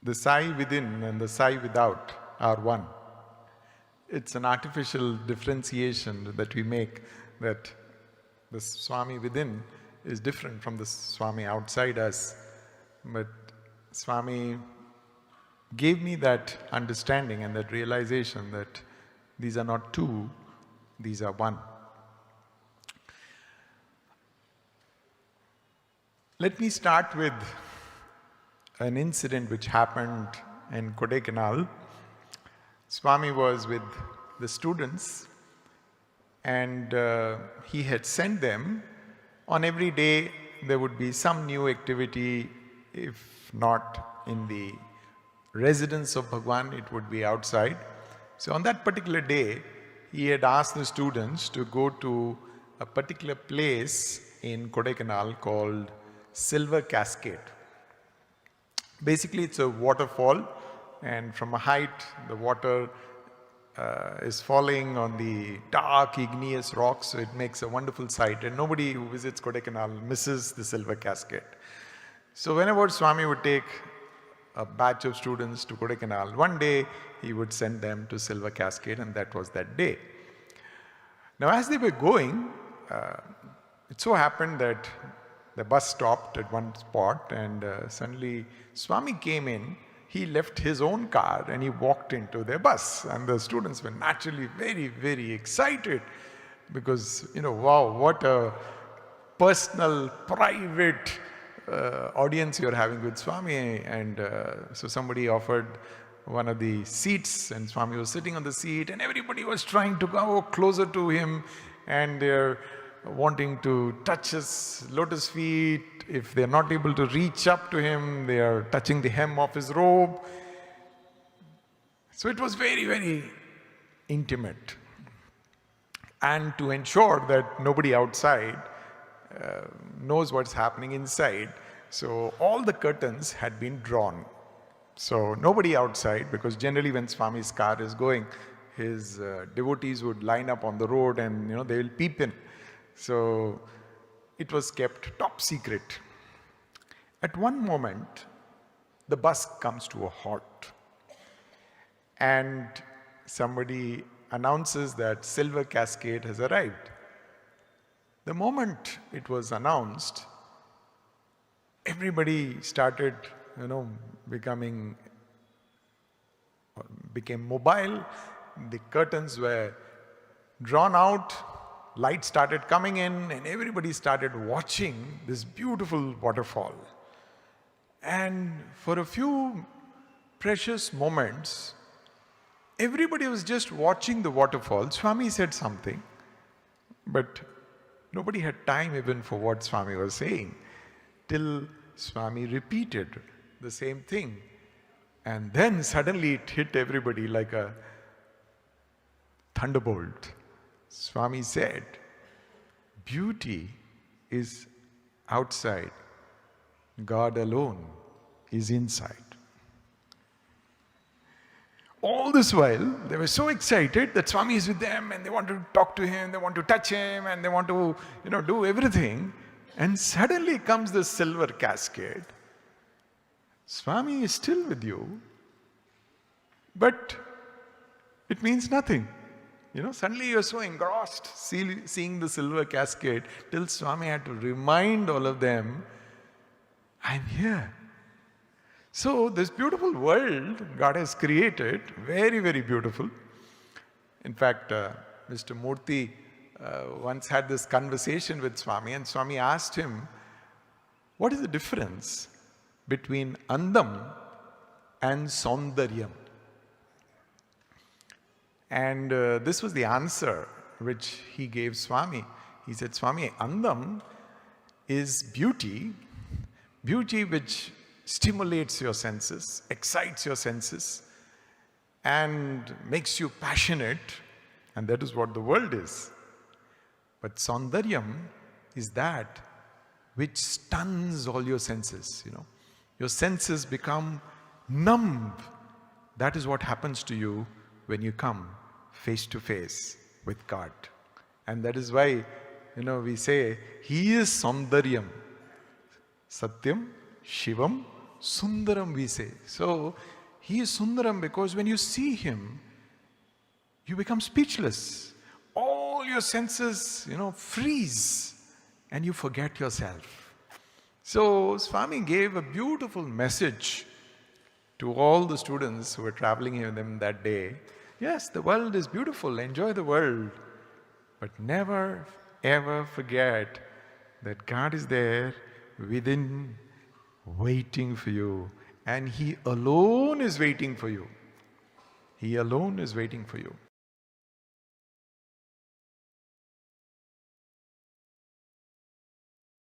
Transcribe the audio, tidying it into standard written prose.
the Sai within and the Sai without are one. It's an artificial differentiation that we make, that the Swami within is different from the Swami outside us. But Swami gave me that understanding and that realization that these are not two, these are one. Let me start with an incident which happened in Kodaikanal. Swami was with the students, and he had sent them on every day. There would be some new activity. If not in the residence of Bhagwan, it would be outside. So on that particular day, he had asked the students to go to a particular place in Kodaikanal called Silver Cascade. Basically, it's a waterfall, and from a height, the water is falling on the dark igneous rocks, so it makes a wonderful sight, and nobody who visits Kodaikanal misses the Silver Cascade. So whenever Swami would take a batch of students to Kodaikanal, one day he would send them to Silver Cascade, and that was that day. Now as they were going, it so happened that the bus stopped at one spot, and suddenly Swami came in. He left his own car and he walked into their bus, and the students were naturally very, very excited because, wow, what a personal, private audience you're having with Swami. And so somebody offered one of the seats, and Swami was sitting on the seat, and everybody was trying to go closer to him, and they're wanting to touch his lotus feet. If they're not able to reach up to him, they are touching the hem of his robe. So it was very, very intimate. And to ensure that nobody outside knows what's happening inside, so all the curtains had been drawn. So nobody outside, because generally when Swami's car is going, his devotees would line up on the road and they will peep in. So it was kept top secret. At one moment, the bus comes to a halt, and somebody announces that Silver Cascade has arrived. The moment it was announced, everybody started, became mobile. The curtains were drawn out. Light started coming in, and everybody started watching this beautiful waterfall. And for a few precious moments, everybody was just watching the waterfall. Swami said something, but nobody had time even for what Swami was saying, till Swami repeated the same thing. And then suddenly it hit everybody like a thunderbolt. Swami said, beauty is outside, God alone is inside. All this while, they were so excited that Swami is with them, and they want to talk to him, they want to touch him, and they want to, do everything. And suddenly comes the Silver Cascade. Swami is still with you, but it means nothing. Suddenly you're so engrossed seeing the Silver Cascade, till Swami had to remind all of them, I'm here. So this beautiful world God has created, very, very beautiful. In fact, Mr. Murthy once had this conversation with Swami, and Swami asked him, what is the difference between Andam and Saundaryam? And this was the answer which he gave Swami. He said, Swami, Andam is beauty, beauty which stimulates your senses, excites your senses, and makes you passionate, and that is what the world is. But Saundaryam is that which stuns all your senses, Your senses become numb. That is what happens to you when you come face to face with God. And that is why, we say, He is Saundaryam. Satyam, Shivam, Sundaram we say. So he is Sundaram because when you see him, you become speechless. All your senses, freeze and you forget yourself. So Swami gave a beautiful message to all the students who were traveling with him that day. Yes, the world is beautiful, enjoy the world, but never ever forget that God is there within, waiting for you, and He alone is waiting for you. He alone is waiting for you.